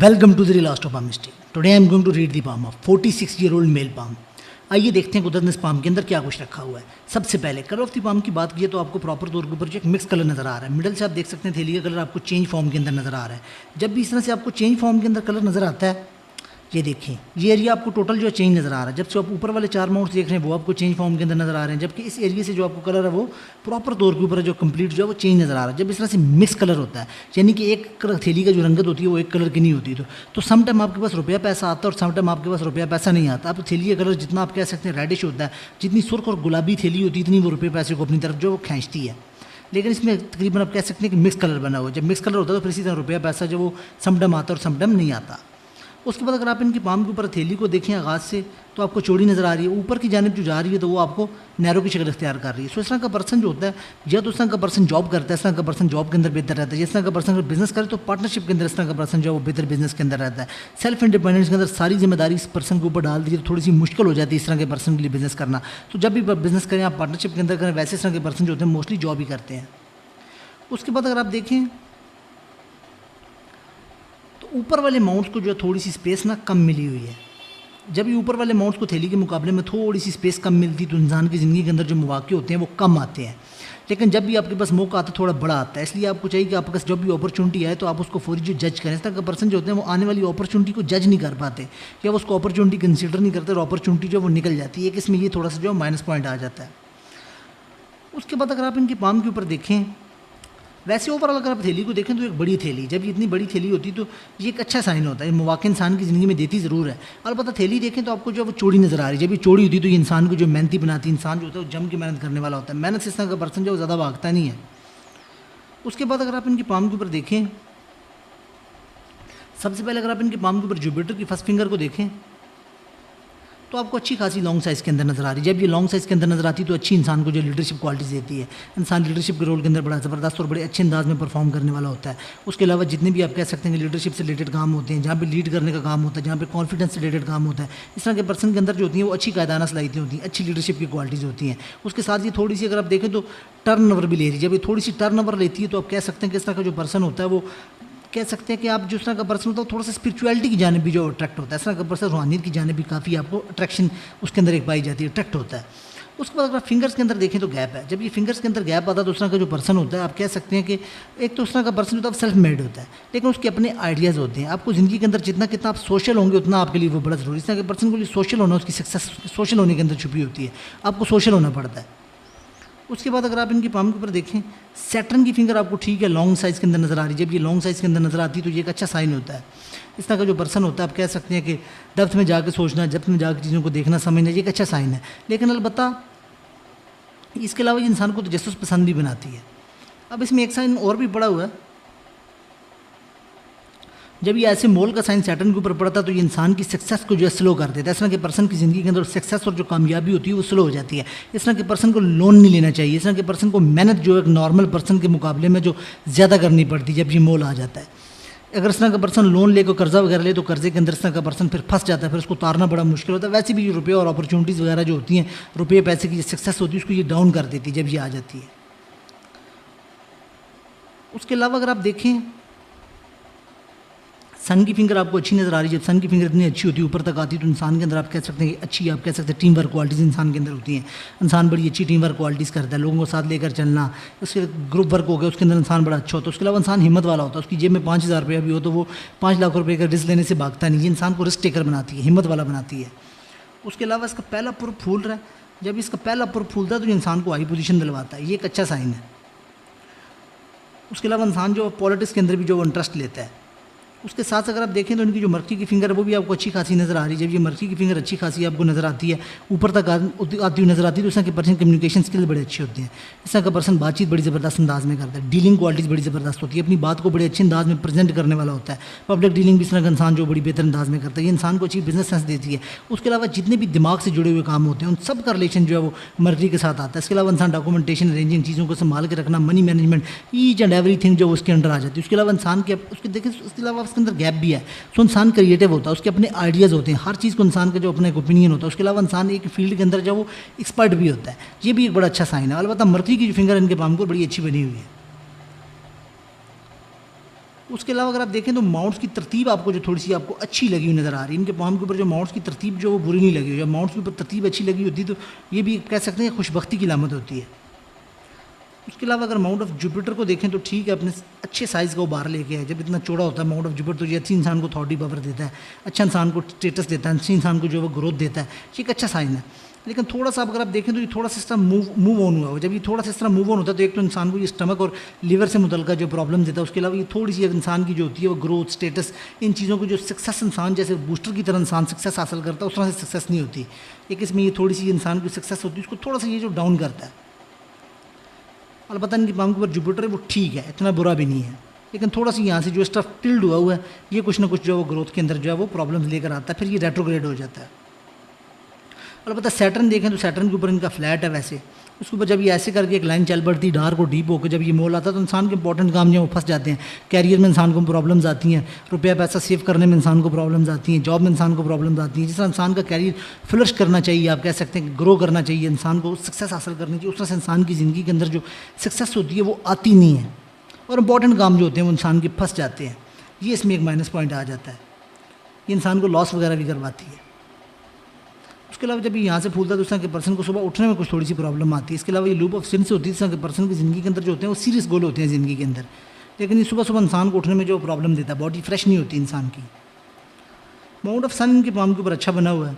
Welcome to the real last of palm mystery. Today I am going to read the palm of 46-year-old male palm. आइए देखते हैं कुदरत ने इस palm के अंदर क्या कुछ रखा हुआ है। सबसे पहले कलर ऑफ द पाम की बात की तो आपको प्रॉपर तौर के ऊपर जो एक मिक्स कलर नजर आ रहा है। मिडल से आप देख सकते हैं थैली का कलर आपको चेंज फॉर्म के अंदर नजर आ रहा है। जब भी इस तरह से आपको चेंज फॉर्म के अंदर कलर नजर आता है, ये देखें ये एरिया आपको टोटल जो चेंज नज़र आ रहा है। जब से आप ऊपर वाले 4 माउंट्स देख रहे हैं वो आपको चेंज फॉर्म के अंदर नज़र आ रहे हैं, जबकि इस एरिया से जो आपको कलर है वो प्रॉपर तौर के ऊपर जो कंप्लीट जो है वो चेंज नज़र आ रहा है। जब इस तरह से मिक्स कलर होता है, यानी कि एक थैली का जो रंगत होती है वो एक कलर की नहीं होती, तो सम टाइम आपके पास रुपया पैसा आता है और सम टाइम आपके पास रुपया पैसा नहीं आता। आप थैली का कलर जितना आप कह सकते हैं रेडिश होता है, जितनी सुर्ख और गुलाबी थैली होती है इतनी वो रुपये पैसे को अपनी तरफ जो वो खींचती है। लेकिन इसमें तकरीबन आप कह सकते हैं कि मिक्स कलर बना हुआ है। जब मिक्स कलर होता है तो फिर इसी तरह रुपया पैसा जो वो सम टाइम आता है और सम टाइम नहीं आता। उसके बाद अगर आप इनकी पाम के ऊपर थैली को देखें आगाज़ से तो आपको चौड़ी नज़र आ रही है, ऊपर की जानिब जो जा रही है तो वो आपको नैरो की शक्ल इख्तियार कर रही है। सो इस तरह का पर्सन जो होता है, या तो इस तरह का पर्सन जॉब करता है, इस तरह का पर्सन जॉब के अंदर बेहतर रहता है। जिस तरह का पर्सन अगर बिजनेस करे तो पार्टनरशिप के अंदर इस तरह का पर्सन जो है वो बेहतर बिजनेस के अंदर रहता है। सेल्फ इंडिपेंडेंस के अंदर सारी जिम्मेदारी इस पर्सन के ऊपर डाल दी तो थोड़ी सी मुश्किल हो जाती है इस तरह के पर्सन के लिए बिजनेस करना। तो जब भी बिजनेस करें आप पार्टनरशिप के अंदर करें, वैसे इस तरह के पर्सन जो होते हैं मोस्टली जॉब ही करते हैं। उसके बाद अगर आप देखें ऊपर वाले माउंट्स को जो है थोड़ी सी स्पेस ना कम मिली हुई है। जब ये ऊपर वाले माउंट्स को थैली के मुकाबले में थोड़ी सी स्पेस कम मिलती तो इंसान की ज़िंदगी के अंदर जो मौके होते हैं वो कम आते हैं। लेकिन जब भी आपके पास मौका आता है थोड़ा बड़ा आता है, इसलिए आपको चाहिए कि आपके पास जब भी अपॉर्चुनिटी आए तो आप उसको फौरी जो जज करें। इस तरह का पर्सन जो होते हैं वो आने वाली अपॉर्चुनिटी को जज नहीं कर पाते या वो उसको अपॉर्चुनिटी कंसिडर नहीं करते और अपॉर्चुनिटी जो वो निकल जाती है। कि इसमें ये थोड़ा सा जो माइनस पॉइंट आ जाता है। उसके बाद अगर आप इनकी पाम के ऊपर देखें, वैसे ओवरऑल अगर आप थैली को देखें तो एक बड़ी थैली, जब ये इतनी बड़ी थैली होती तो ये एक अच्छा साइन होता है। मौके इंसान की ज़िंदगी में देती ज़रूर है। अलबत्ता थैली देखें तो आपको जो है वो चौड़ी नज़र आ रही है। जब ये चौड़ी होती तो ये इंसान को जो मेहनती बनाती है, इंसान जो होता है वो जम के मेहनत करने वाला होता है। मेहनत से इस तरह का पर्सन जो है ज़्यादा भागता नहीं है। उसके बाद अगर आप इनकी पाम के ऊपर देखें, सबसे पहले अगर आप इनकी पाम के ऊपर जुपिटर की फर्स्ट फिंगर को देखें तो आपको अच्छी खासी लॉन्ग साइज़ के अंदर नज़र आ रही है। जब ये लॉन्ग साइज़ के अंदर नज़र आती है तो अच्छी इंसान को जो लीडरशिप क्वालिटीज़ देती है। इंसान लीडरशिप के रोल के अंदर बड़ा ज़बरदस्त और बड़े अच्छे अंदाज में परफॉर्म करने वाला होता है। उसके अलावा जितने भी आप कह सकते हैं कि लीडरशिप से रिलेटेड काम होते हैं, जहाँ पे लीड करने का काम होता है, जहाँ पे कॉन्फिडेंस से रिलेटेड काम होता है, इस तरह के पर्सन के अंदर जो होती हैं वो अच्छी कायदाना सलाहियतें होती हैं, अच्छी लीडरशिप की क्वालिटीज़ होती हैं। उसके साथ ये थोड़ी सी अगर आप देखें तो टर्न ओवर भी ले रही है। जब ये थोड़ी सी टर्न ओवर लेती है तो आप कह सकते हैं कि इस तरह का जो पर्सन होता है वो कह सकते हैं कि आप जिस तरह का पर्सन होता है थोड़ा सा स्पिरिचुअलिटी की जानिब भी जो अट्रैक्ट होता है। इस तरह का पर्सन रूहानियत की जानिब भी काफ़ी आपको अट्रैक्शन उसके अंदर एक पाई जाती है, अट्रैक्ट होता है। उसके बाद अगर फिंगर्स के अंदर देखें तो गैप है। जब ये फिंगर्स के अंदर गैप आता है तो उस तरह का जो पर्सन होता है आप कह सकते हैं कि एक तो उस तरह का पर्सन होता है सेल्फ मेड होता है, लेकिन उसके अपने आइडियाज़ होते हैं। आपको ज़िंदगी के अंदर जितना कितना आप सोशल होंगे उतना आपके लिए वो बड़ा ज़रूरी है। इस तरह के पर्सन के लिए सोशल होना, उसकी सक्सेस सोशल होने के अंदर छुपी होती है। आपको सोशल होना पड़ता है। उसके बाद अगर आप इनकी पाम के ऊपर देखें, सैटर्न की फिंगर आपको ठीक है लॉन्ग साइज़ के अंदर नज़र आ रही है। जब ये लॉन्ग साइज़ के अंदर नज़र आती है तो ये एक अच्छा साइन होता है। इस तरह का जो पर्सन होता है आप कह सकते हैं कि डेप्थ में जाकर सोचना, डेप्थ में जाकर चीज़ों को देखना समझना, ये एक अच्छा साइन है। लेकिन अलबत्ता इसके अलावा ये इंसान को तो जसूस पसंद भी बनाती है। अब इसमें एक साइन और भी पड़ा हुआ है। जब ये ऐसे मोल का साइन सैटर्न के ऊपर पड़ता है तो ये इंसान की सक्सेस को जो है स्लो कर देता है। इस तरह के पर्सन की ज़िंदगी के अंदर सक्सेस और जो कामयाबी होती है वो स्लो हो जाती है। इस तरह के पर्सन को लोन नहीं लेना चाहिए। इस तरह के पर्सन को मेहनत जो एक नॉर्मल पर्सन के मुकाबले में जो ज़्यादा करनी पड़ती है जब ये मोल आ जाता है। अगर इस तरह का पर्सन लोन ले को कर्जा वगैरह ले तो कर्जे के अंदर इस तरह का पर्सन फिर फंस जाता है, फिर उसको उतारना बड़ा मुश्किल होता है। वैसे भी रुपये और अपॉर्चुनिटीज़ वगैरह जो होती हैं, रुपये पैसे की जो सक्सेस होती है उसको ये डाउन कर देती है जब ये आ जाती है। उसके अलावा अगर आप देखें सन की फिंगर आपको अच्छी नज़र आ रही है। जब सन की फिंगर इतनी अच्छी होती है ऊपर तक आती है तो इंसान के अंदर आप कह सकते हैं कि अच्छी आप कह सकते हैं टीम वर्क क्वालिटीज़ इंसान के अंदर होती हैं। इंसान बड़ी अच्छी टीम वर्क क्वालिटीज़ करता है, लोगों को साथ लेकर चलना, उसके ग्रुप वर्क हो गया उसके अंदर इंसान बड़ा अच्छा होता है। उसके अलावा इंसान हिम्मत वाला होता है। उसकी जेब में 5,000 रुपया भी हो तो वो 5 लाख रुपये का रिस्क लेने से भागता नहीं। ये इंसान को रिस्क टेकर बनाती है, हिम्मत वाला बनाती है। उसके अलावा इसका पहला पुर फूल रहा है। जब इसका पहला पुर फूलता है तो इंसान को हाई पोजीशन दिलवाता है, ये एक अच्छा साइन है। उसके अलावा इंसान जो पॉलिटिक्स के अंदर भी जो इंटरेस्ट लेता है। उसके साथ अगर आप देखें तो इनकी जो मर्की की फिंगर है वो भी आपको अच्छी खासी नज़र आ रही है। जब ये मर्की की फिंगर अच्छी खासी आपको नज़र आती है, ऊपर तक आती हुई नज़र आती है तो इस तरह के पर्सन कम्युनिकेशन स्किल बड़े अच्छे होते हैं। इस तरह का पर्सन बातचीत बड़ी ज़बरदस्त अंदाज में करता है, डीलिंग क्वालिटीज़ बड़ी ज़बरदस्त होती है, अपनी बात को बड़े अच्छे अंदाज में प्रेजेंट करने वाला होता है। पब्लिक डीलिंग भी इस तरह का इंसान जो बड़ी बेहतर अंदाज में करता है, ये इंसान को अच्छी बिजनेस सेंस देती है। उसके अलावा जितने भी दिमाग से जुड़े हुए काम होते हैं उन सब का रिलेशन जो है वो मर्की के साथ आता है। इसके अलावा इंसान डॉक्यूमेंटेशन, अरेंजिंग, चीज़ों को संभाल के रखना, money management, each and everything जो उसके अंडर आ जाती है। उसके अलावा इंसान के उसके देखें उसके अलावा उसके अंदर गैप भी है। तो इंसान क्रिएटिव होता है, उसके अपने आइडियाज़ होते हैं, हर चीज़ को इंसान का जो अपना एक ओपिनियन होता है। उसके अलावा इंसान एक फील्ड के अंदर जो वो एक्सपर्ट भी होता है, ये भी एक बड़ा अच्छा साइन है। अलबत्ता मर्की की जो फिंगर इनके पाम को बड़ी अच्छी बनी हुई है। उसके अलावा अगर आप देखें तो माउंट्स की तरतीब आपको जो थोड़ी सी आपको अच्छी लगी हुई नज़र आ रही है, इनके पाम के ऊपर जो माउंट्स की तरतीब जो वो बुरी नहीं लगी हुई, जब माउंट्स के ऊपर तरतीब अच्छी लगी होती तो ये भी कह सकते हैं खुशबख्ती की अलामत होती है। उसके अलावा अगर माउंट ऑफ जुपिटर को देखें तो ठीक है, अपने अच्छे साइज़ का वो बाहर लेके आए। जब इतना चौड़ा होता है माउंट ऑफ जुपिटर तो ये अच्छी इंसान को अथॉरिटी पावर देता है, अच्छा इंसान को स्टेटस देता है, अच्छे इंसान को जो वो ग्रोथ देता है, ये एक अच्छा साइन है। लेकिन थोड़ा सा अगर आप देखें तो ये थोड़ा सा इस तरह मूव ऑन हुआ हो। जब ये थोड़ा सा इस तरह मूव ऑन होता है तो एक तो इंसान को ये स्टमक और लीवर से मुतल्लिक़ जो प्रॉब्लम देता है, उसके अलावा ये थोड़ी सी इंसान की जो होती है वो ग्रोथ स्टेटस इन चीज़ों को जो सक्सेस इंसान जैसे बूस्टर की तरह इंसान सक्सेस हासिल करता है उस तरह से सक्सेस नहीं होती। एक इसमें ये थोड़ी सी इंसान की सक्सेस होती है, उसको थोड़ा सा ये जो डाउन करता है। अलबत्ता इनकी पाम के ऊपर जुपिटर है वो ठीक है, इतना बुरा भी नहीं है, लेकिन थोड़ा सी यहाँ से जो स्टफ टिल्ड हुआ है ये कुछ ना कुछ जो है वो ग्रोथ के अंदर जो है वो प्रॉब्लम्स लेकर आता है, फिर ये रेट्रोग्रेड हो जाता है। अलबत्ता सैटर्न देखें तो सैटर्न के ऊपर इनका फ्लैट है, वैसे उसके ऊपर जब ये ऐसे करके एक लाइन चल पड़ती डार्क और डीप होकर जब ये मोल आता है तो इंसान के इंपॉर्टेंट काम जो वो फंस जाते हैं। कैरियर में इंसान को प्रॉब्लम्स आती हैं, रुपया पैसा सेव करने में इंसान को प्रॉब्लम्स आती हैं, जॉब में इंसान को प्रॉब्लम्स आती हैं। जिस तरह इंसान का कैरियर फ्लरिश करना चाहिए, आप कह सकते हैं ग्रो करना चाहिए, इंसान को सक्सेस हासिल करनी चाहिए, उस तरह से इंसान की ज़िंदगी के अंदर जो सक्सेस होती है वो आती नहीं है और इंपॉर्टेंट काम जो होते हैं वो इंसान के फंस जाते हैं। ये इसमें एक माइनस पॉइंट आ जाता है, ये इंसान को लॉस वगैरह भी करवाती है। उसके अलावा जब ये यहाँ से फूलता है तो इस तरह के पर्सन को सुबह उठने में कुछ थोड़ी सी प्रॉब्लम आती है। इसके अलावा ये लूप ऑफ सिन से होती है, इस तरह के पर्सन की ज़िंदगी के अंदर जो होते हैं वो सीरियस गोल होते हैं ज़िंदगी के अंदर, लेकिन ये सुबह सुबह इंसान को उठने में जो प्रॉब्लम देता है, बॉडी फ्रेश नहीं होती इंसान की। माउंट ऑफ सन इनके पाम के ऊपर अच्छा बना हुआ है।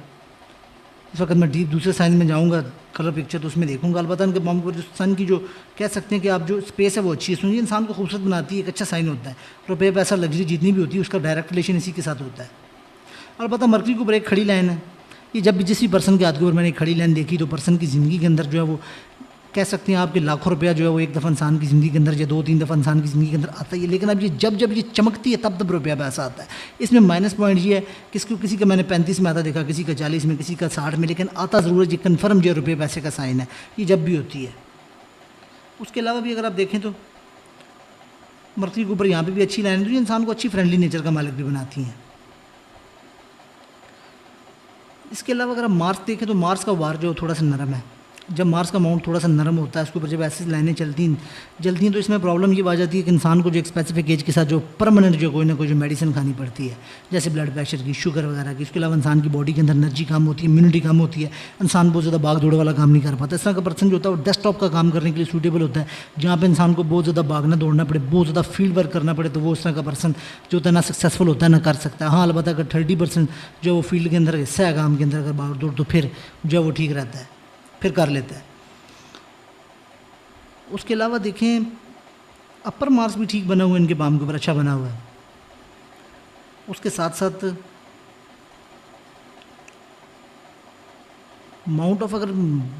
इस वक्त मैं डीप दूसरे साइंस में जाऊँगा कलर पिक्चर तो उसमें देखूंगा। अलबत्ता इनके पाम के ऊपर जो सन की जो कह सकते हैं कि आप जो स्पेस है वो अच्छी है, सुनिए इंसान को खूबसूरत बनाती है, एक अच्छा साइन होता है। रुपये पैसा लग्जरी जितनी भी होती है उसका डायरेक्ट रिलेशन इसी के साथ होता है। अलबत्ता मरकरी के ऊपर एक खड़ी लाइन है, ये जब भी जिस भी पर्सन के हाथ के ऊपर मैंने खड़ी लाइन देखी तो पर्सन की ज़िंदगी के अंदर जो है वो कह सकते हैं आपके लाखों रुपया जो है वो एक दफ़ा इंसान की ज़िंदगी के अंदर या 2-3 दफ़ा इंसान की ज़िंदगी के अंदर आता ही है। लेकिन अब ये जब ये चमकती है तब रुपया पैसा आता है। इसमें माइनस पॉइंट ये है किसी का मैंने 35 में आता देखा, किसी का 40 में, किसी का 60 में, लेकिन आता ज़रूर है। ये कन्फर्म जो रुपये पैसे का साइन है, ये जब भी होती है। उसके अलावा भी अगर आप देखें तो मरकरी के ऊपर यहाँ पर भी अच्छी लाइन है तो ये इंसान को अच्छी फ्रेंडली नेचर का मालिक भी बनाती हैं। इसके अलावा अगर आप मार्स देखें तो मार्स का वार जो थोड़ा सा नरम है। जब मार्स का माउंट थोड़ा सा नरम होता है उसके ऊपर जब ऐसी लाइनें चलती हैं तो इसमें प्रॉब्लम ये आ जाती है कि इंसान को जो एक स्पेसिफिक एज के साथ जो परमानेंट जो कोई ना कोई जो मेडिसिन खानी पड़ती है, जैसे ब्लड प्रेशर की, शुगर वगैरह की। उसके अलावा इंसान की बॉडी के अंदर एनर्जी कम होती है, इम्यूनिटी कम होती है, इंसान बहुत ज़्यादा भाग दौड़ वाला काम नहीं कर पाता। इस तरह का पर्सन जो होता है वो डेस्कटॉप का काम करने के लिए सूटेबल होता है, जहाँ पर इंसान को बहुत ज़्यादा भागना दौड़ना पड़े, बहुत ज़्यादा फील्ड वर्क करना पड़े, तो वो उस तरह का पर्सन जो होता है ना सक्सेसफुल होता है ना कर सकता है। हाँ, अलबत्ता अगर 30% जो वो फील्ड के अंदर हिस्सा है काम के अंदर अगर भाग दौड़ तो फिर जो वो ठीक रहता है, फिर कर लेता है। उसके अलावा देखें अपर मार्स भी ठीक बना हुआ है, इनके पाम के ऊपर अच्छा बना हुआ है। उसके साथ साथ माउंट ऑफ अगर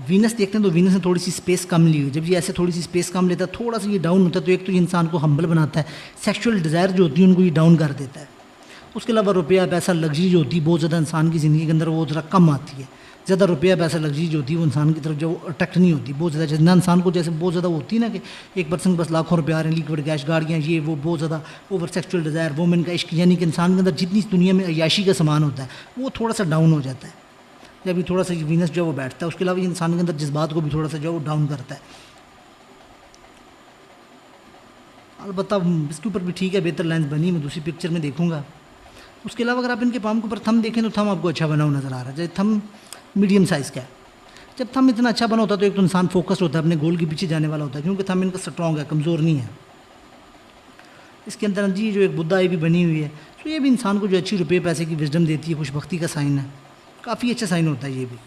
वीनस देखते हैं तो वीनस ने थोड़ी सी स्पेस कम ली हुई। जब ये ऐसे थोड़ी सी स्पेस कम लेता है, थोड़ा सा ये डाउन होता है, तो एक तो ये इंसान को हम्बल बनाता है, सेक्सुअल डिज़ायर जो होती है उनको ये डाउन कर देता है। उसके अलावा रुपया पैसा लग्जरी जो होती है बहुत ज़्यादा इंसान की ज़िंदगी के अंदर वो ज़रा कम आती है। ज़्यादा रुपया पैसा लग्जरी जो होती है वो इंसान की तरफ जो अट्रैक्ट नहीं होती बहुत ज़्यादा। जितना इंसान को जैसे बहुत ज़्यादा होती है ना कि एक पर्सन के पास लाखों रुपये आ रहे हैं, लिक्विड कैश, गाड़ियाँ, ये वो, बहुत ज़्यादा ओवर सेक्सुअल डिज़ायर, वोमेन का इश्क, यानी कि इंसान के अंदर जितनी इस दुनिया में अय्याशी का सामान होता है वो थोड़ा सा डाउन हो जाता है जब ये थोड़ा सा वीनस जो है वो बैठता है। उसके अलावा ये इंसान के अंदर जज्बात को भी थोड़ा सा जो है वो डाउन करता है। अलबत्ता इसके ऊपर भी ठीक है, बेहतर लाइन्स बनी, मैं दूसरी पिक्चर में देखूंगा। उसके अलावा अगर आप इनके पाम के ऊपर थम देखें तो थम आपको अच्छा बना हुआ नज़र आ रहा है। जैसे थम मीडियम साइज़ का है। जब थम इतना अच्छा बना होता है तो एक तो इंसान फोकस्ड होता है, अपने गोल के पीछे जाने वाला होता है, क्योंकि थम इनका स्ट्रॉन्ग है, कमज़ोर नहीं है। इसके अंदर जी जो एक बुद्धा आई भी बनी हुई है, तो ये भी इंसान को जो अच्छी रुपये पैसे की विजडम देती है, खुशबख्ती का साइन है, काफ़ी अच्छा साइन होता है ये भी।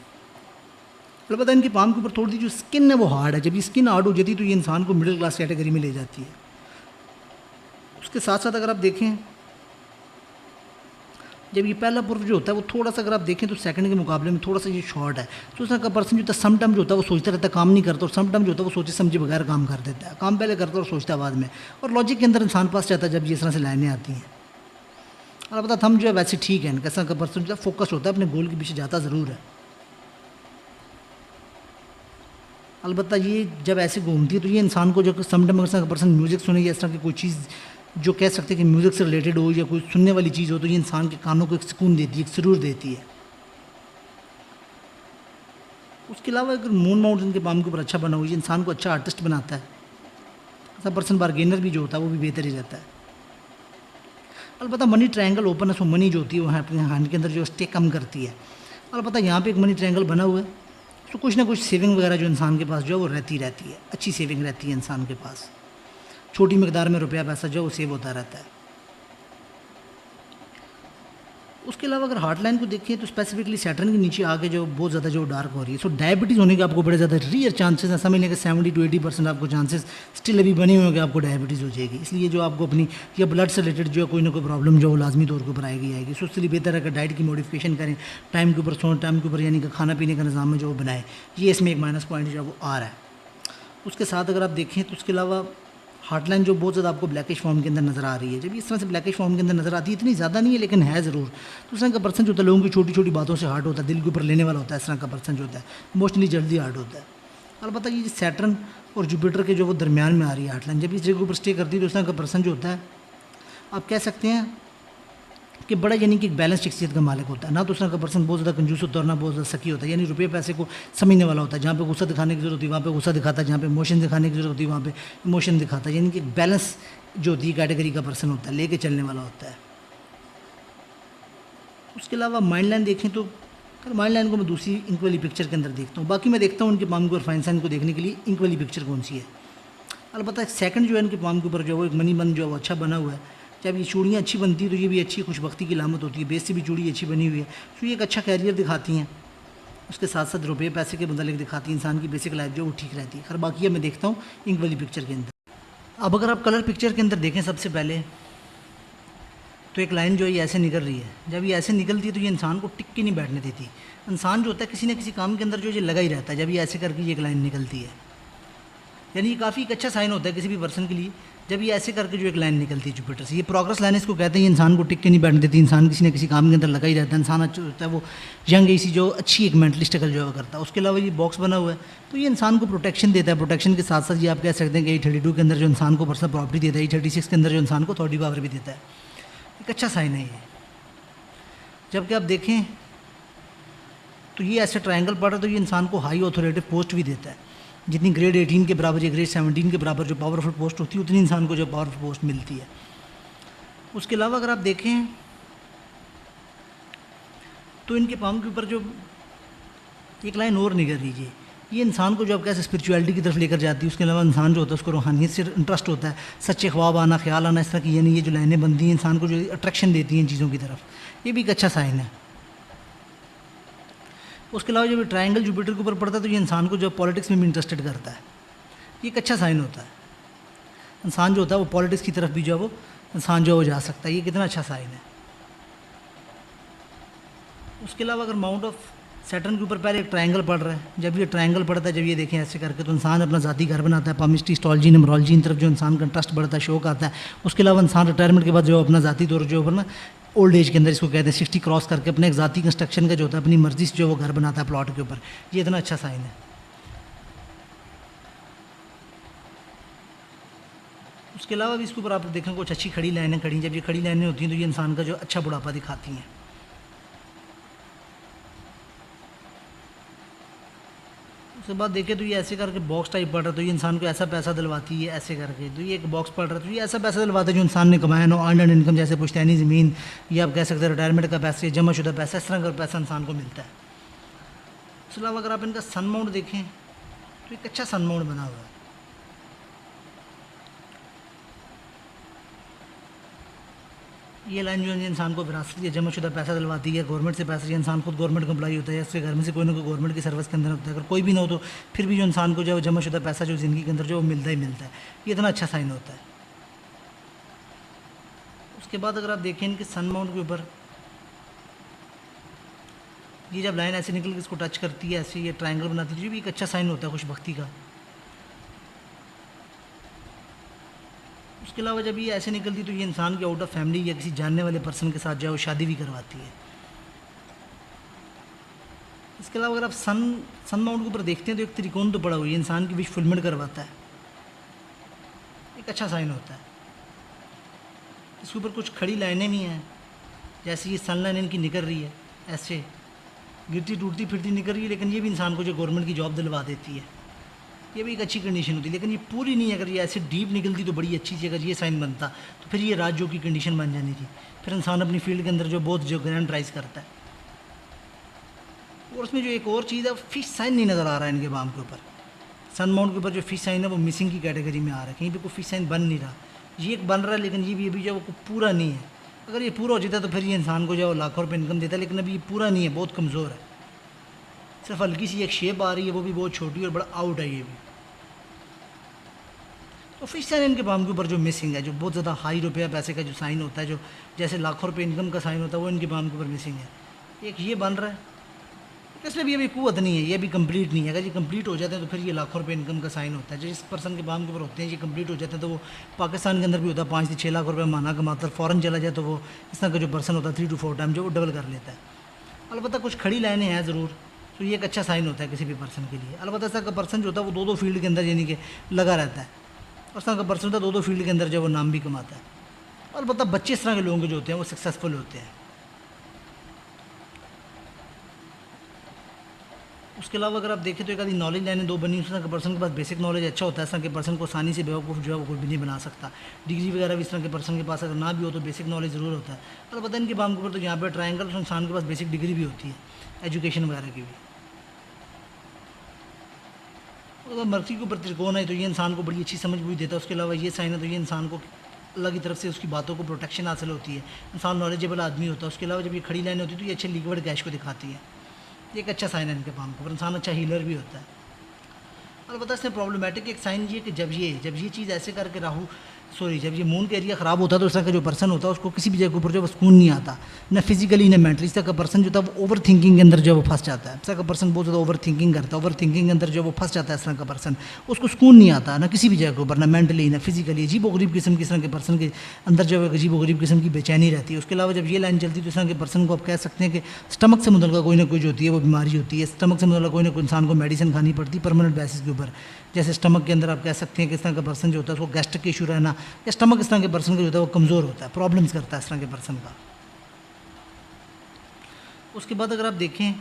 अलबत्ता इनके पाम के ऊपर थोड़ी सी जो स्किन है वो हार्ड है। जब ये स्किन हार्ड हो जाती है तो ये इंसान को मिडिल क्लास कैटेगरी में ले जाती है। उसके साथ साथ अगर आप देखें जब ये पहला पूर्व जो होता है वो थोड़ा सा अगर आप देखें तो सेकंड के मुकाबले में थोड़ा सा ये शॉर्ट है। तो उसका पर्सन जो होता है समटाइम जो होता है वो सोचता रहता है, काम नहीं करता, और समटाइम जो होता है वो सोचे समझे बगैर काम कर देता है। काम पहले करता है और सोचता है बाद में, और लॉजिक के अंदर इंसान पास जाता है जब ये इस तरह से लाइनें आती हैं। और अलबत्ता थम जो है वैसे ठीक है, कैसा का पर्सन जो है फोकस होता है, अपने गोल के पीछे जाता ज़रूर है। अलबत्ता ये जब ऐसे घूमती है तो ये इंसान को जो समटाइम अगर पर्सन म्यूज़िक सुने या इस तरह की कोई चीज़ जो कह सकते हैं कि म्यूज़िक से रिलेटेड हो या कोई सुनने वाली चीज़ हो, तो ये इंसान के कानों को एक सुकून देती है, एक सुरूर देती है। उसके अलावा अगर मून माउंट इनके पाम के ऊपर अच्छा बना हुआ है, इंसान को अच्छा आर्टिस्ट बनाता है। ऐसा पर्सन बार्गेनर भी जो होता है वो भी बेहतर ही रहता है। अलबत्ता मनी ट्रायंगल ओपन है, सो मनी जो होती है वहाँ अपने हैंड के अंदर जो स्टे कम करती है। अलबत्ता यहाँ पे एक मनी ट्रायंगल बना हुआ है, तो कुछ ना कुछ सेविंग वगैरह जो इंसान के पास जो है वो रहती है, अच्छी सेविंग रहती है इंसान के पास, छोटी मकदार में रुपया पैसा जो है वो सेव होता रहता है। उसके अलावा अगर हार्ट लाइन को देखें तो स्पेसिफिकली सैटर्न के नीचे आके जो बहुत ज़्यादा जो डार्क हो रही है, सो डायबिटीज़ होने के आपको बड़े ज़्यादा रियर चांसेस हैं, समझ लें कि 70 to 80% आपको चांसेस स्टिल अभी बने हुए हैं कि आपको डायबिटीज़ हो जाएगी। इसलिए जो आपको अपनी या ब्लड से रिलेटेड जो कोई ना कोई प्रॉब्लम जो लाजमी तौर के ऊपर आएगी। सो इसलिए बेहतर है कि डाइट की मॉडिफिकेशन करें, टाइम के ऊपर सोएं, टाइम के ऊपर यानी कि खाना पीने का निज़ाम में जो बनाए, ये इसमें एक माइनस पॉइंट जो है वो आ रहा है। उसके साथ अगर आप देखें तो उसके अलावा हार्टलाइन जो बहुत ज़्यादा आपको ब्लैकिश फॉर्म के अंदर नज़र आ रही है, जब इस तरह से ब्लैकिश फॉर्म के अंदर नज़र आती है, इतनी ज़्यादा नहीं है लेकिन है ज़रूर। तो इस तरह का पर्सन जो होता है लोगों की छोटी छोटी बातों से हार्ट होता है, दिल के ऊपर लेने वाला होता है, इस तरह का पर्सन जो होता है इमोशनली जल्दी हार्ट होता है। अलबत्ता ये सैटर्न और जुपिटर के जो वो दरमियान में आ रही है हार्टलाइन, जब इस जगह ऊपर स्टे करती है तो इस तरह का पर्सन जो होता है आप कह सकते हैं कि बड़ा यानी कि एक बैलेंस शख्सियत का मालिक होता है। ना तो उस तरह का पर्सन बहुत ज़्यादा कंजूस होता है और ना बहुत ज़्यादा सखी होता है, यानी रुपये पैसे को समझने वाला होता है। जहाँ पे गुस्सा दिखाने की जरूरत होती है वहाँ पे गुस्सा दिखाता है, जहाँ पे इमोशन दिखाने की जरूरत होती है वहाँ पे इमोशन दिखाता है, यानी कि एक बैलेंस जो होती है कैटेगरी का पर्सन होता है, लेके चलने वाला होता है। उसके अलावा माइंड लाइन देखें तो माइंड लाइन को मैं दूसरी इंक वाली पिक्चर के अंदर देखता हूँ, बाकी मैं देखता हूँ उनके पाम के ऊपर फाइन साइन को देखने के लिए इंक वाली पिक्चर कौन सी है। अलबत्ता सेकंड जो है इनके पाम के ऊपर जो है वो एक मनी बन जो है वो अच्छा बना हुआ है। जब ये चूड़ियाँ अच्छी बनती है तो ये भी अच्छी खुशबख्ती की लामत होती है, बेस से भी चूड़ी अच्छी बनी हुई है, तो ये एक अच्छा कैरियर दिखाती हैं। उसके साथ साथ रुपये पैसे के मुतालिक दिखाती है, इंसान की बेसिक लाइफ जो वो ठीक रहती है। खैर बाकी मैं देखता हूँ इंक वाली पिक्चर के अंदर। अब अगर आप कलर पिक्चर के अंदर देखें सबसे पहले तो एक लाइन जो है ये ऐसे निकल रही है, जब ये ऐसे निकलती है तो ये इंसान को टिक के नहीं बैठने देती। इंसान जो होता है किसी न किसी काम के अंदर जो ये लगा ही रहता है, जब ये ऐसे करके ये एक लाइन निकलती है, यानी ये काफ़ी एक अच्छा साइन होता है किसी भी पर्सन के लिए जब ये ऐसे करके जो एक लाइन निकलती है जुपिटर से। ये प्रोग्रेस लाइन इसको कहते हैं, ये इंसान को टिक के नहीं बैठने देती, इंसान किसी न किसी काम के अंदर लगा ही रहता है, इंसान अच्छा होता है वो यंग एसी जो अच्छी एक मेंटली स्ट्रगल जो है करता है। उसके अलावा ये बॉक्स बना हुआ है तो ये इंसान को प्रोटेक्शन देता है, प्रोटेक्शन के साथ साथ ये आप कह सकते हैं कि 832 के अंदर जो इंसान को पर्सनल प्रॉपर्टी देता है, 836 के अंदर जो इंसान को अथॉरिटी पावर भी देता है, एक अच्छा साइन है ये। जबकि आप देखें तो ये ऐसे ट्रायंगल पड़ रहा है तो ये इंसान को हाई ऑथोरेटिव पोस्ट भी देता है, जितनी ग्रेड 18 के बराबर या ग्रेड 17 के बराबर जो पावरफुल पोस्ट होती है उतनी इंसान को जो पावरफुल पोस्ट मिलती है। उसके अलावा अगर आप देखें तो इनके पाम के ऊपर जो एक लाइन और निकल रही है, ये इंसान को जो आप कैसे स्पिरिचुअलिटी की तरफ लेकर जाती है। उसके अलावा इंसान जो होता है उसको रूहानियत से इंटरेस्ट होता है, सच्चे ख्वाब आना, ख्याल आना, इस तरह की यानी ये जो लाइनें बनती हैं इंसान को जो अट्रैक्शन देती हैं इन चीज़ों की तरफ, ये भी एक अच्छा साइन है। उसके अलावा जब ट्रायंगल जुपिटर के ऊपर पड़ता है तो ये इंसान को जो पॉलिटिक्स में भी इंटरेस्टेड करता है, ये एक अच्छा साइन होता है। इंसान जो होता है वो पॉलिटिक्स की तरफ भी जो है वो इंसान जो हो जा सकता है, ये कितना अच्छा साइन है। उसके अलावा अगर माउंट ऑफ सैटर्न के ऊपर पहले एक ट्रायंगल पड़ रहा है, जब ये ट्रायंगल पड़ता है, जब ये देखें ऐसे करके तो इंसान अपना ज़ाती घर बनाता है, पामिस्ट्री एस्ट्रोलॉजी न्यूमरोलॉजी इन तरफ जो इंसान का इंटरेस्ट बढ़ता है, शौक आता है। उसके अलावा इंसान रिटायरमेंट के बाद जो अपना ज़ाती तौर जो है ना ओल्ड एज के अंदर इसको कहते हैं 60 क्रॉस करके अपने एक ज़ाती कंस्ट्रक्शन का जो होता है अपनी मर्जी से जो वो घर बनाता है प्लॉट के ऊपर, ये इतना अच्छा साइन है। उसके अलावा भी इसके ऊपर आप देखें कुछ अच्छी खड़ी लाइनें खड़ी, जब ये खड़ी लाइनें होती हैं तो ये इंसान का जो अच्छा बुढ़ापा दिखाती हैं। उसके बाद देखें तो ये ऐसे करके बॉक्स टाइप पड़ रहा है तो ये इंसान को ऐसा पैसा दिलवाती है, ऐसे करके तो ये एक बॉक्स पड़ रहा है तो ये ऐसा पैसा दिलवाता है जो इंसान ने कमाया ना, अर्नड इनकम, जैसे पुश्तैनी ज़मीन या आप कह सकते हैं रिटायरमेंट का पैसा, जमा शुदा पैसा, इस तरह का पैसा इंसान को मिलता है। उसके अलावा अगर आप इनका सन माउंट देखें तो एक अच्छा सन माउंट बना हुआ है। ये लाइन जो है इंसान को विरासत या जमा शुदा पैसा दिलवाती है, गवर्नमेंट से पैसा, इंसान खुद गवर्नमेंट का एम्प्लॉई होता है, इसके घर में से कोई ना कोई गवर्नमेंट की सर्विस के अंदर होता है, अगर कोई भी ना हो तो फिर भी जो इंसान को जो है जमा शुदा पैसा जो ज़िंदगी के अंदर जो मिलता ही मिलता है, ये इतना अच्छा साइन होता है। उसके बाद अगर आप देखें इनके सन माउंट के ऊपर ये जब लाइन ऐसे निकल के इसको टच करती है, ऐसे ये ट्रायंगल बनाती है, ये भी एक अच्छा साइन होता है खुशबख्ती का। उसके अलावा जब ये ऐसे निकलती तो ये इंसान के आउट ऑफ फैमिली या किसी जानने वाले पर्सन के साथ जो है वो शादी भी करवाती है। इसके अलावा अगर आप सन माउंट के ऊपर देखते हैं तो एक त्रिकोण तो पड़ा हुआ है, इंसान की विश फुलमेंट करवाता है, एक अच्छा साइन होता है। इसके ऊपर कुछ खड़ी लाइनें भी हैं, जैसे ये सन लाइन इनकी निकल रही है, ऐसे गिरती टूटती फिरती निकल रही है, लेकिन ये भी इंसान को जो गवर्नमेंट की जॉब दिलवा देती है। ये भी एक अच्छी कंडीशन होती है, लेकिन ये पूरी नहीं है। अगर ये ऐसे डीप निकलती तो बड़ी अच्छी थी, अगर ये साइन बनता तो फिर ये राजयोग की कंडीशन बन जानी थी। फिर इंसान अपनी फील्ड के अंदर जो बहुत जो ग्रैंड राइज करता है। और उसमें जो एक और चीज़ है, फिश साइन नहीं नज़र आ रहा है इनके बाम के ऊपर। सन माउंट के ऊपर जो फिश साइन है वो मिसिंग की कैटेगरी में आ रहा है, कहीं भी कोई फिश साइन बन नहीं रहा। ये एक बन रहा है, लेकिन ये भी अभी जो वो पूरा नहीं है। अगर ये पूरा हो जाता तो फिर ये इंसान को जो लाखों रुपये इनकम देता है, लेकिन अभी ये पूरा नहीं है, बहुत कमज़ोर है। सिर्फ हल्की सी एक शेप आ रही है, वो भी बहुत छोटी और बड़ा आउट है ये भी। तो फिश साइन इनके बाम के ऊपर जो मिसिंग है, जो बहुत ज़्यादा हाई रुपया पैसे का जो साइन होता है, जो जैसे लाखों रुपये इनकम का साइन होता है, वो इनके बाम के ऊपर मिसिंग है। एक ये बन रहा है, इसमें भी अभी कुवत नहीं है, ये भी कंप्लीट नहीं है। अगर ये कंप्लीट हो जाते हैं तो फिर ये लाखों रुपये इनकम का साइन होता है। जिस पर्सन के बाम के ऊपर होते हैं ये कंप्लीट हो जाते हैं तो वो पाकिस्तान के अंदर भी होता है 5 से 6 लाख रुपये महीना कमाता है। फ़ॉरन चला जाए तो वो इस तरह का जो पर्सन होता है 3 to 4 टाइम जो वो डबल कर लेता है। अलबत्ता कुछ खड़ी लाइनें हैं ज़रूर, तो ये एक अच्छा साइन होता है किसी भी पर्सन के लिए। अलबत्ता इस तरह का पर्सन जो होता है वो 2 फील्ड के अंदर यानी कि लगा रहता है, और इस तरह का पर्सन होता है 2 फील्ड के अंदर जो वो नाम भी कमाता है। अलबत्ता बच्चे इस तरह के लोगों के जो होते हैं वो सक्सेसफुल होते हैं। उसके अलावा अगर आप देखें तो एक आदि नॉलेज लाइनें 2 बनी, उस तरह के पर्सन के पास बेसिक नॉलेज अच्छा होता है। इस तरह के पर्सन को आसानी से बेवकूफ़ जो है वो कोई भी नहीं बना सकता। डिग्री वगैरह भी इस तरह के पर्सन के पास अगर ना भी हो तो बेसिक नॉलेज ज़रूर होता है। और पता इनके बाम के ऊपर तो यहाँ पर ट्रायंगल, तो इंसान के पास बेसिक डिग्री भी होती है एजुकेशन वगैरह की भी। अगर मर्सी के ऊपर त्रिकोण है तो ये इंसान को बड़ी अच्छी समझ भी देता है। उसके अलावा ये साइन है तो ये इंसान को अल्लाह की तरफ से उसकी बातों को प्रोटेक्शन हासिल होती है, इंसान नॉलेजेबल आदमी होता है। उसके अलावा जब ये खड़ी लाइन होती है तो ये अच्छे लिक्विड कैश को दिखाती है। ये एक अच्छा साइन है इनके पाम के ऊपर, इंसान अच्छा हीलर भी होता है। अलबत्ता इसमें प्रॉब्लमेटिक एक साइन ये कि जब ये चीज़ ऐसे करके जब ये मून का एरिया ख़राब होता है तो इस तरह का जो पर्सन होता है उसको किसी भी जगह के ऊपर जो सुकून नहीं आता, न फिजिकली न मेंटली। इस तरह का पर्सन जो था वो ओवर थिंकिंग के अंदर जो वो फंस जाता है। इस तरह का पर्सन बहुत ज़्यादा ओवर थिंकिंग करता है, ओवर थिंकिंग के अंदर जो वो फंस जाता है। इस तरह का पर्सन उसको सुकून नहीं आता ना किसी भी जगह के ऊपर, ना मेंटली ना फिजिकली। अजीब व गरीब किस्म की इस तरह के पर्सन के अंदर जो है अजीब व गरीब किस्म की बेचैनी रहती है। उसके अलावा जब ये लाइन चलती है तो इस तरह के पर्सन को आप कह सकते हैं कि स्टमक से मुतल्लिक़ कोई ना कोई जो होती है वो बीमारी होती है। स्टमक से मुतल्लिक़ कोई ना कोई इंसान को मेडिसिन खानी पड़ती है परमानेंट बेसिस के ऊपर। जैसे स्टमक के अंदर आप कह सकते हैं कि इस तरह का पर्सन जो होता है उसको गैस्ट्रिक इशू रहना, या स्टमक इस तरह के पर्सन का जो होता है वो कमज़ोर होता है, प्रॉब्लम्स करता है इस तरह के पर्सन का। उसके बाद अगर आप देखें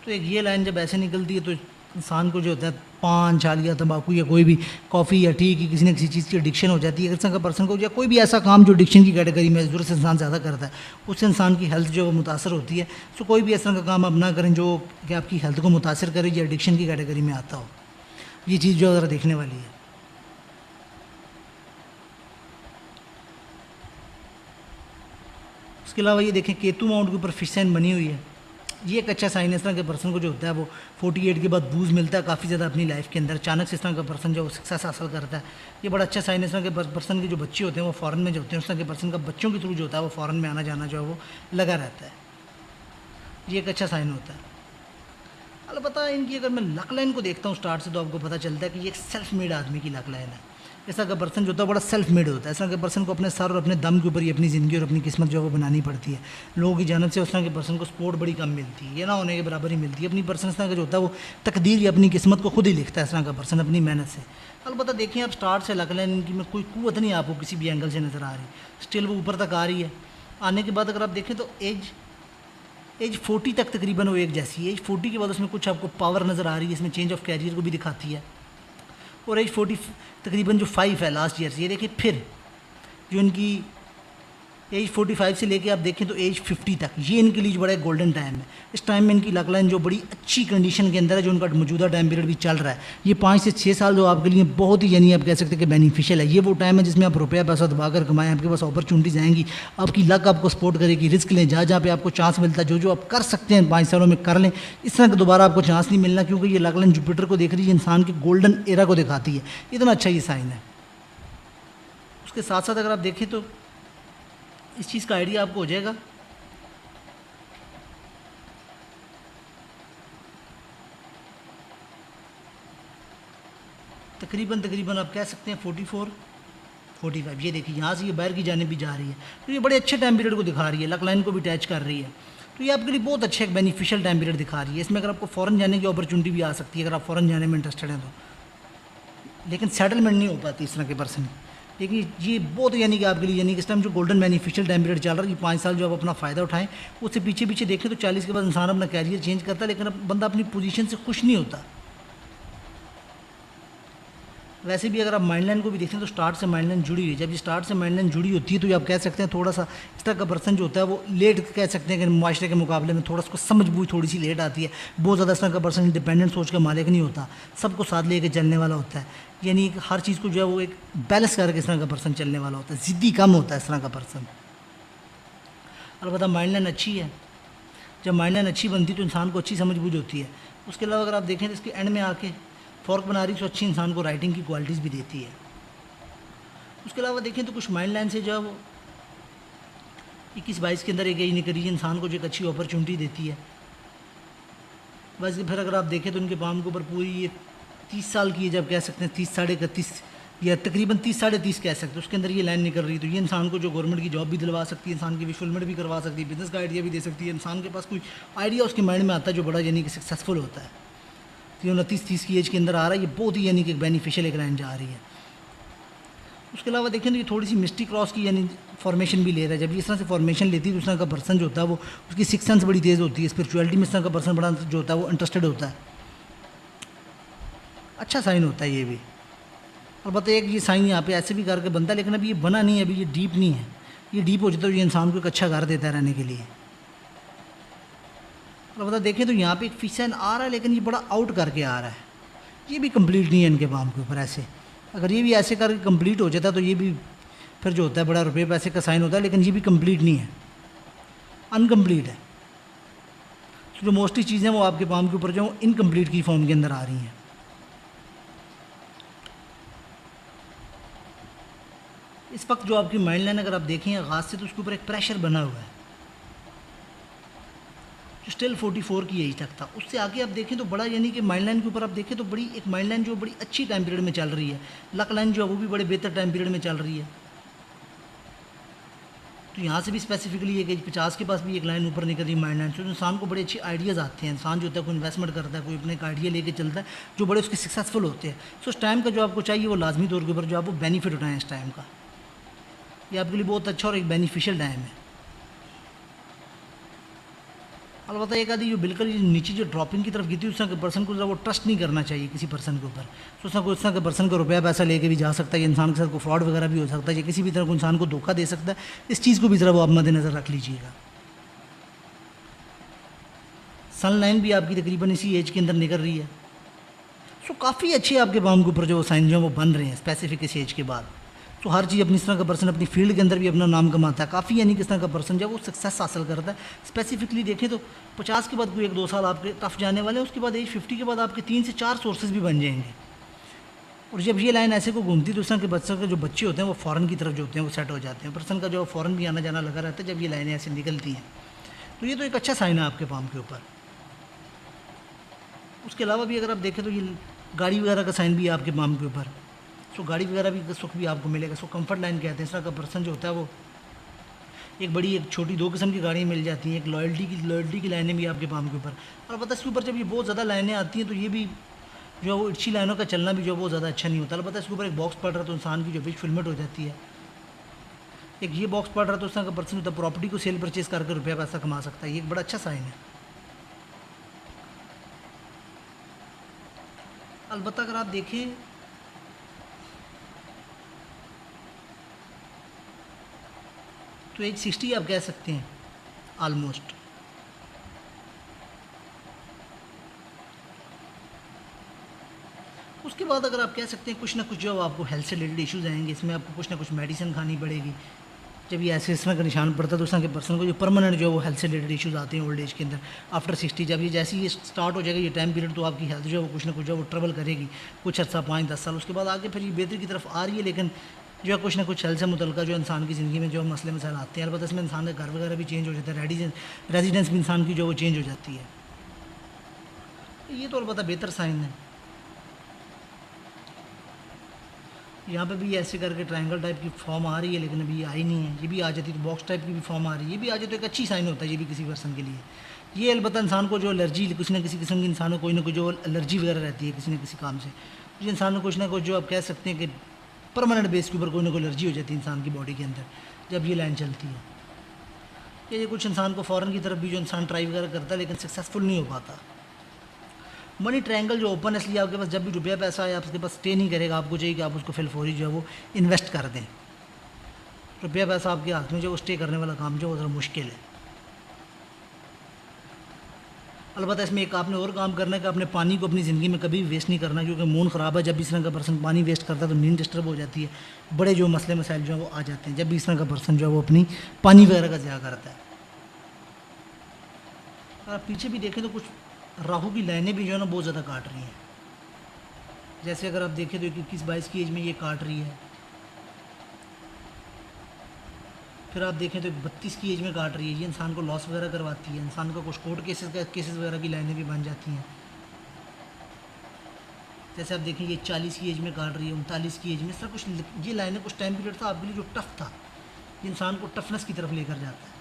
तो एक ये लाइन जब ऐसे निकलती है तो इंसान को जो होता है पान, छाल या तंबाकू या कोई भी कॉफ़ी या टी की किसी न किसी चीज़ की एडिक्शन हो जाती है। अगर इस तरह का पर्सन को या कोई भी ऐसा काम जो एडिक्शन की कैटेगरी में ज़रूरत से इंसान ज़्यादा करता है उससे इंसान की हेल्थ जो मुतासर होती है। तो कोई भी इस तरह का काम आप ना करें जो कि आपकी हेल्थ को मुतासर करे या एडिक्शन की कैटेगरी में आता हो। ये चीज़ जो ज़रा देखने वाली है। उसके अलावा ये देखें केतु माउंट के ऊपर फिश साइन बनी हुई है, ये एक अच्छा साइन है। इस तरह के पर्सन को जो होता है वो 48 के बाद बूझ मिलता है काफ़ी ज़्यादा अपनी लाइफ के अंदर। अचानक से इस तरह का पर्सन जो सक्सेस हासिल करता है, ये बड़ा अच्छा साइन है। इस तरह के पर्सन के जो बच्चे होते हैं वो फॉरेन में जो होते हैं, उस तरह के पर्सन का बच्चों के थ्रू जो होता है वो फॉरेन में आना जाना जो है वो लगा रहता है। ये एक अच्छा साइन होता है। अलबत्ता इनकी अगर मैं लक लाइन को देखता हूँ स्टार्ट से तो आपको पता चलता है कि ये एक सेल्फ मेड आदमी की लक लाइन है। इस तरह का पर्सन जो होता है बड़ा सेल्फ मेड होता है। इस तरह के पर्सन को अपने सर और अपने दम के ऊपर ही अपनी ज़िंदगी और अपनी किस्मत जो है वो बनानी पड़ती है। लोगों की जानब से उस तरह के पर्सन को सपोर्ट बड़ी कम मिलती है, ये ना होने के बराबर ही मिलती है। अपनी पर्सन इस तरह का जो होता है वो तकदीर या अपनी किस्मत को खुद ही लिखता है इस तरह का पर्सन अपनी मेहनत से। अलबत्ता देखिए आप स्टार्ट से लक लाइन इनकी में कोई कुव्वत नहीं आपको किसी भी एंगल से नज़र आ रही, स्टिल वो ऊपर तक आ रही है। आने के बाद अगर आप देखें तो एज 40 तक तकरीबन वो एक जैसी है। एज 40 के बाद उसमें कुछ आपको पावर नज़र आ रही है, इसमें चेंज ऑफ कैरियर को भी दिखाती है। और एज 40 तकरीबन जो 5 है लास्ट ईयर से, ये देखिए फिर जो इनकी एज 45 से लेके आप देखें तो एज 50 तक, ये इनके लिए बड़ा एक गोल्डन टाइम है। इस टाइम में इनकी लक लाइन जो बड़ी अच्छी कंडीशन के अंदर है, जो उनका मौजूदा टाइम पीरियड भी चल रहा है, ये 5 से 6 साल जो आपके लिए बहुत ही यानी आप कह सकते हैं कि बेनिफिशियल है। ये वो टाइम है जिसमें आप रुपया पैसा दबाकर कमाएं, आपके पास अपॉर्चुनिटीज़ आएंगी, आपकी लक आपको सपोर्ट करेगी। रिस्क लें, जहाँ जहाँ पे आपको चांस मिलता है, जो आप कर सकते हैं 5 सालों में कर लें। इस तरह का दोबारा आपको चांस नहीं मिलना, क्योंकि ये लक लाइन जुपिटर को देख रही है, इंसान के गोल्डन एरा को दिखाती है। इतना अच्छा ये साइन है। उसके साथ साथ अगर आप देखें तो इस चीज़ का आइडिया आपको हो जाएगा। तकरीबन आप कह सकते हैं 44, 45। ये देखिए यहाँ से ये बाहर की जाने भी जा रही है, तो ये बड़े अच्छे टाइम पीरियड को दिखा रही है, लक लाइन को भी टच कर रही है। तो ये आपके लिए बहुत अच्छा एक बेनिफिशियल टाइम पीरियड दिखा रही है। इसमें अगर आपको फ़ॉरेन जाने की अपॉर्चुनिटी भी आ सकती है, अगर आप फ़ॉरेन जाने में इंटरेस्टेड हैं तो। लेकिन सेटलमेंट नहीं हो पाती इस तरह के पर्सन की। लेकिन ये बहुत यानी कि आपके लिए यानी कि इस टाइम जो गोल्डन बेनिफिशियल टाइम पीरियड चल रहा है, ये 5 साल जो आप अपना फ़ायदा उठाएं, उससे पीछे पीछे देखें तो 40 के बाद इंसान अपना कैरियर चेंज करता है, लेकिन अब बंदा अपनी पोजीशन से खुश नहीं होता। वैसे भी अगर आप माइंड लाइन को भी देखते हैं तो स्टार्ट से माइंड लाइन जुड़ी हुई है। जब ये स्टार्ट से माइंड लाइन जुड़ी होती है तो ये आप कह सकते हैं थोड़ा सा इस तरह का पर्सन जो होता है वो लेट कह सकते हैं कि माशरे के मुकाबले में थोड़ा उसको समझ बूझ थोड़ी सी लेट आती है। बहुत ज़्यादा इस तरह का पर्सन इंडिपेंडेंट सोच का मालिक नहीं होता, सबको साथ लेके चलने वाला होता है। यानी हर चीज़ को जो है वो एक बैलेंस करके इस तरह का पर्सन चलने वाला होता है, ज़िद्दी कम होता है इस तरह का पर्सन। अलबत्ता माइंड लाइन अच्छी है, जब माइंड लाइन अच्छी बनती है तो इंसान को अच्छी समझ बूझ होती है। उसके अलावा अगर आप देखें तो इसके एंड में आके फ़ॉर्क बना रही तो अच्छी इंसान को राइटिंग की क्वालिटीज़ भी देती है। उसके अलावा देखें तो कुछ माइंड लाइन से जो है वो 21-22 के अंदर एक नहीं करी इंसान को जो एक अच्छी अपॉर्चुनिटी देती है। बस फिर अगर आप देखें तो उनके पाम के ऊपर पूरी ये 30 साल की है, जब कह सकते हैं 30 साढ़े 31 या तकरीबन 30 साढ़े 30 कह सकते हैं, उसके अंदर ये लाइन निकल रही तो ये इंसान को जो गवर्नमेंट की जॉब भी दिलवा सकती है, इंसान की फुलफिलमेंट भी करवा सकती है, बिजनेस का आइडिया भी दे सकती है। इंसान के पास कोई आइडिया उसके माइंड में आता है जो बड़ा यानी कि सक्सेसफुल होता है। तो 29-30 की एज के अंदर आ रहा है, ये बहुत ही यानी कि बेनिफिशियल एक लाइन जा रही है। उसके अलावा देखें तो ये थोड़ी सी मिस्टी क्रॉस की यानी फॉर्मेशन भी ले रहा है। जब ये इस तरह से फॉर्मेशन लेती है तो उस तरह का पर्सन जो होता है वो उसकी सिक्स सेंस बड़ी तेज़ होती है, स्पिरिचुअलिटी में इस तरह का पर्सन बड़ा जो होता है वो इंटरेस्टेड होता है। अच्छा साइन होता है ये भी। अलबत्ता एक ये साइन यहाँ पे ऐसे भी करके बनता है, लेकिन अभी ये बना नहीं है, अभी ये डीप नहीं है। ये डीप हो जाता है तो ये इंसान को एक अच्छा घर देता है रहने के लिए। अलबत्ता देखें तो यहाँ पे एक फिश साइन आ रहा है, लेकिन ये बड़ा आउट करके आ रहा है, ये भी कंप्लीट नहीं है इनके पाम के ऊपर। ऐसे अगर ये भी ऐसे करके कंप्लीट हो जाता तो ये भी फिर जो होता है बड़ा रुपये पैसे का साइन होता है, लेकिन ये भी कंप्लीट नहीं है, अनकम्प्लीट है। तो जो मोस्टली चीज़ें वो आपके पाम के ऊपर जो इनकम्प्लीट की फॉर्म के अंदर आ रही हैं। इस वक्त जो आपकी माइंड लाइन अगर आप देखें आगाज़ से तो उसके ऊपर एक प्रेशर बना हुआ है जो स्टिल 44 की एज तक था। उससे आगे आप देखें तो बड़ा यानी कि माइंड लाइन के ऊपर आप देखें तो बड़ी एक माइंड लाइन जो बड़ी अच्छी टाइम पीरियड में चल रही है। लक लाइन जो है वो भी बड़े बेहतर टाइम पीरियड में चल रही है। तो यहाँ से भी स्पेसिफिकली एक 50 के पास भी एक लाइन ऊपर निकल रही है माइंड लाइन से। तो इंसान को बड़े अच्छे आइडियाज़ आते हैं। इंसान जो होता है कोई इन्वेस्टमेंट करता है, कोई अपने एक आइडिया लेके चलता है जो बड़े उसके सक्सेसफुल होते हैं। सो उस टाइम का जो आपको चाहिए वो लाजमी तौर के ऊपर जो आप वो बेनिफिट उठाएँ इस टाइम का, ये आपके लिए बहुत अच्छा और एक बेनिफिशियल टाइम है। अलबत्ता एक आदि जो बिल्कुल नीचे जो ड्रॉपिंग की तरफ गिरती है उस तरह के पर्सन को वो ट्रस्ट नहीं करना चाहिए किसी पर्सन के ऊपर। तो उस तरह के पर्सन का रुपया पैसा लेके भी जा सकता है, इंसान के साथ कोई फ्रॉड वगैरह भी हो सकता है, या किसी भी तरह को इंसान को धोखा दे सकता है। इस चीज़ को भी ज़रा वो आप मद्देनज़र रख लीजिएगा। सन लाइन भी आपकी तकरीबन इसी एज के अंदर निकल रही है। सो काफ़ी अच्छे आपके पाम के ऊपर जो साइन जो वो बन रहे हैं स्पेसिफिक इस एज के बाद। तो हर चीज़ अपनी इस तरह का पर्सन अपनी फील्ड के अंदर भी अपना नाम कमाता है काफ़ी, यानी किस तरह का पर्सन जब वो सक्सेस हासिल करता है। स्पेसिफिकली देखें तो 50 के बाद कोई 1-2 साल आपके टफ जाने वाले हैं, उसके बाद एज 50 के बाद आपके 3 से 4 सोर्सेज भी बन जाएंगे। और जब ये लाइन ऐसे को घूमती तो उस तरह के बच्चों के जो बच्चे होते हैं वो फ़ॉरन की तरफ जो होते हैं वो सेट हो जाते हैं। पर्सन का जो फ़ॉरन भी आना जाना लगा रहता है जब ये लाइनें ऐसे निकलती हैं। तो ये तो एक अच्छा साइन है आपके पाम के ऊपर। उसके अलावा भी अगर आप देखें तो ये गाड़ी वगैरह का साइन भी है आपके पाम के ऊपर। सो गाड़ी वगैरह भी सुख भी आपको मिलेगा। सो कंफर्ट लाइन कहते हैं। इस तरह का पर्सन जो होता है वो एक बड़ी एक छोटी 2 किस्म की गाड़ियाँ मिल जाती हैं। एक लॉयल्टी की लाइनें भी आपके पाम के ऊपर। और पता इसके ऊपर जब ये बहुत ज़्यादा लाइनें आती हैं तो ये भी जो है वो अच्छी लाइनों का चलना भी जो है वो ज़्यादा अच्छा नहीं होता। अलबत्ता इसके ऊपर एक बॉक्स पड़ रहा है तो इंसान की जो विश फुलफिलमेंट हो जाती है। एक ये बॉक्स पड़ रहा है तो उस तरह का पर्सन होता है प्रॉपर्टी को सेल परचेज करके रुपया पैसा कमा सकता है। ये एक बड़ा अच्छा साइन है। अलबत्ता अगर आप देखें तो एज 60 आप कह सकते हैं ऑलमोस्ट। उसके बाद अगर आप कह सकते हैं कुछ ना कुछ जो आपको हेल्थ से रिलेटेड इश्यूज़ आएंगे, इसमें आपको कुछ ना कुछ मेडिसिन खानी पड़ेगी। जब ये ऐसे इस तरह का निशान पड़ता है तो उस तरह के पर्सन को जो परमानेंट जो है वो हेल्थ से रिलेटेड इश्यूज़ आते हैं ओल्ड एज के अंदर आफ्टर 60। जब ये जैसे ही स्टार्ट हो जाएगा ये टाइम पीरियड तो आपकी हेल्थ जो है वो कुछ ना कुछ जो है वो ट्रबल करेगी कुछ अर्सा 5-10 साल। उसके बाद आगे फिर ये बेहतरी की तरफ आ रही है, लेकिन जो है कुछ ना कुछ हेल्थ से मुतल्लिक़ जो इंसान की ज़िंदगी में जो मसले मसाइल आते हैं। अलबत्ता इसमें इंसान का घर वगैरह भी चेंज हो जाता है, रेजिडेंस भी इंसान की जो वो चेंज हो जाती है। ये तो अलबत्ता बेहतर साइन है। यहाँ पे भी ऐसे करके ट्रायंगल टाइप की फॉर्म आ रही है, लेकिन अभी आई नहीं है। ये भी आ जाती तो बॉक्स टाइप की भी फॉर्म आ रही है, ये भी आ जाए तो एक अच्छी साइन होता है ये भी किसी पर्सन के लिए। ये अलबत्ता इंसान को जो एलर्जी किसी न किसी किस्म की इंसान को कोई ना कोई जो एलर्जी वगैरह रहती है किसी न किसी काम से, तो इंसान को कुछ ना कुछ जो आप कह सकते हैं कि परमानेंट बेस के ऊपर कोई ना कोई एलर्जी हो जाती है इंसान की बॉडी के अंदर जब ये लाइन चलती है। ये कुछ इंसान को फ़ॉरन की तरफ भी जो इंसान ट्राई वगैरह करता है लेकिन सक्सेसफुल नहीं हो पाता। मनी ट्रायंगल जो ओपन है, इसलिए आपके पास जब भी रुपया पैसा है आपके पास स्टे नहीं करेगा, आपको चाहिए कि आप उसको फिलफौरी जो है वो इन्वेस्ट कर दें। रुपया पैसा आपके हाथ में जो वो स्टे करने वाला काम जो वो ज़रा मुश्किल है। अलबत्ता इसमें एक आपने और काम करना है कि आपने पानी को अपनी ज़िंदगी में कभी भी वेस्ट नहीं करना, क्योंकि मूड ख़राब है। जब भी इस तरह का पर्सन पानी वेस्ट करता है तो नींद डिस्टर्ब हो जाती है, बड़े जो मसले मसाइल जो है वो आ जाते हैं जब भी इस तरह का पर्सन जो है वो अपनी पानी वगैरह का ज़िया करता है। आप पीछे भी देखें तो कुछ राहु की लाइनें भी जो है ना बहुत ज़्यादा काट रही हैं। जैसे अगर आप देखें तो 21-22 की एज में ये काट रही है, फिर आप देखें तो 32 की एज में काट रही है। ये इंसान को लॉस वगैरह करवाती है, इंसान का कुछ कोर्ट केसेस वगैरह की लाइनें भी बन जाती हैं। जैसे आप देखें ये 40 की एज में काट रही है, 39 की एज में, सर कुछ ये लाइनें कुछ टाइम पीरियड था आपके लिए जो टफ था, ये इंसान को टफनेस की तरफ लेकर जाता है।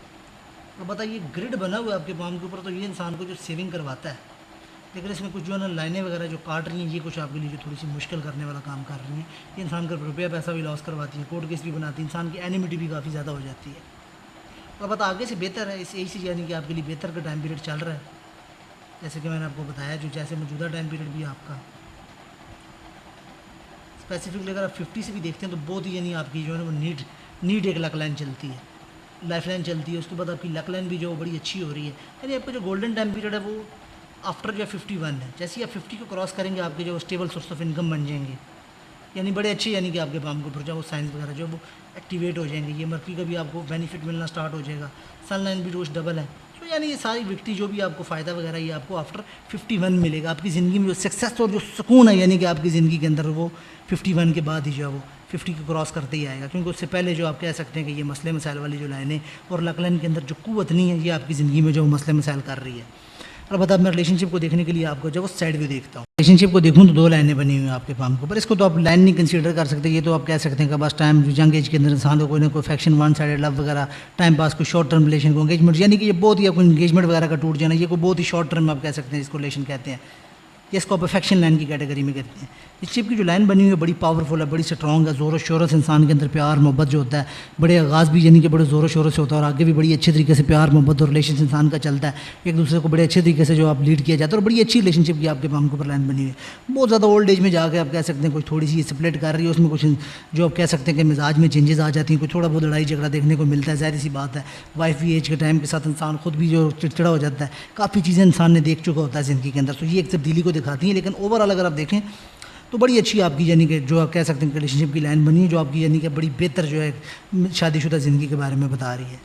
तो बताइए ग्रिड बना हुआ है आपके पाम के ऊपर, तो ये इंसान को जो सेविंग करवाता है, लेकिन इसमें कुछ जो है ना लाइनें वगैरह जो काट रही हैं, ये कुछ आपके लिए जो थोड़ी सी मुश्किल करने वाला काम कर रही हैं। ये इंसान का रुपया पैसा भी लॉस करवाती है, कोर्ट केस भी बनाती है, इंसान की एनिमिटी भी काफ़ी ज़्यादा हो जाती है। तो बता आगे से बेहतर है, इस यही यानी कि आपके लिए बेहतर का टाइम पीरियड चल रहा है। जैसे कि मैंने आपको बताया, जो जैसे मौजूदा टाइम पीरियड भी है आपका स्पेसिफिकली अगर आप 50 से भी देखते हैं तो बहुत ही यानी आपकी जो है ना वो नीड एक लक लाइन चलती है, लाइफ लाइन चलती है। उसके बाद आपकी लक लाइन भी जो बड़ी अच्छी हो रही है। यानी आपका जो गोल्डन टाइम पीरियड है वो आफ्टर जो 51 है। जैसे ही आप 50 को क्रॉस करेंगे आपके जो स्टेबल सोर्स ऑफ इनकम बन जाएंगे, यानी बड़े अच्छे, यानी कि आपके पाम के ऊपर जो वो साइंस वगैरह जो वो एक्टिवेट हो जाएंगे। ये मर्की का भी आपको बेनिफिट मिलना स्टार्ट हो जाएगा, सनलाइन भी रोज डबल है। तो यानी ये सारी विक्ट्री जो भी आपको फ़ायदा वगैरह ये आपको आफ्टर 51 मिलेगा। आपकी ज़िंदगी में जो सक्सेस और जो सुकून है यानी कि आपकी ज़िंदगी के अंदर वो 51 के बाद ही जो है वो 50 को क्रॉस करते ही आएगा। क्योंकि उससे पहले जो आप कह सकते हैं कि ये मसले मसाइल वाली जो लाइनें और लक लाइन के अंदर जो कुव्वत नहीं है, ये आपकी ज़िंदगी में जो मसले मसाइल कर रही है। अलबत्ता मैं रिलेशनशिप को देखने के लिए आपको जब वो साइड व्यू देखता हूँ, रिलेशनशिप को देखूँ तो 2 लाइनें बनी हुई हैं आपके पाम के ऊपर। इसको तो आप लाइन नहीं कंसीडर कर सकते, ये तो आप कह सकते हैं कि बस टाइम यंग एज के अंदर इंसान को कोई ना कोई फैक्शन, वन साइडेड लव वगैरह, टाइम पास, कोई शॉर्ट टर्म रिलेशन को एंगेजमेंट, यानी कि ये बहुत ही आपको एंगेजमेंट वगैरह का टूट जाना, ये कोई बहुत ही शॉर्ट टर्म आप कह सकते हैं इसको रिलेशन कहते हैं। इसको आप अफेक्शन लाइन की कैटेगरी में कहते हैं। इस शिप की जो लाइन बनी हुई है बड़ी पावरफुल है, बड़ी स्ट्रॉन्ग है, ज़ोर शोर से इंसान के अंदर प्यार मोहब्बत जो होता है बड़े आगाज़ भी यानी कि बड़े ज़ोर शोर से होता है, और आगे भी बड़ी अच्छे तरीके से प्यार मोहब्बत और रिलेशन इंसान का चलता है, एक दूसरे को बड़े अच्छे तरीके से जो आप लीड किया जाता है, और बड़ी अच्छी रिलेशनशिप की आपके पाम के ऊपर लाइन बनी हुई है। बहुत ज़्यादा ओल्ड एज में जाकर आप कह सकते हैं कुछ थोड़ी सी स्प्लिट कर रही है, उसमें कुछ जो आप कह सकते हैं कि मिजाज में चेंजेस आ जाती हैं, कुछ थोड़ा बहुत लड़ाई झगड़ा देखने को मिलता है, ज़ाहिर सी बात है। वाइफ भी एज के टाइम के साथ इंसान खुद भी जो चिड़चिड़ा हो जाता है, काफ़ी चीज़ें इंसान ने देख चुका होता है ज़िंदगी के अंदर, तो ये एक तब्दीली को दिखाती हैं। लेकिन ओवरऑल अगर आप देखें तो बड़ी अच्छी आपकी यानी कि जो आप कह सकते हैं रिलेशनशिप की लाइन बनी है, जो आपकी यानी कि बड़ी बेहतर जो है शादीशुदा ज़िंदगी के बारे में बता रही है।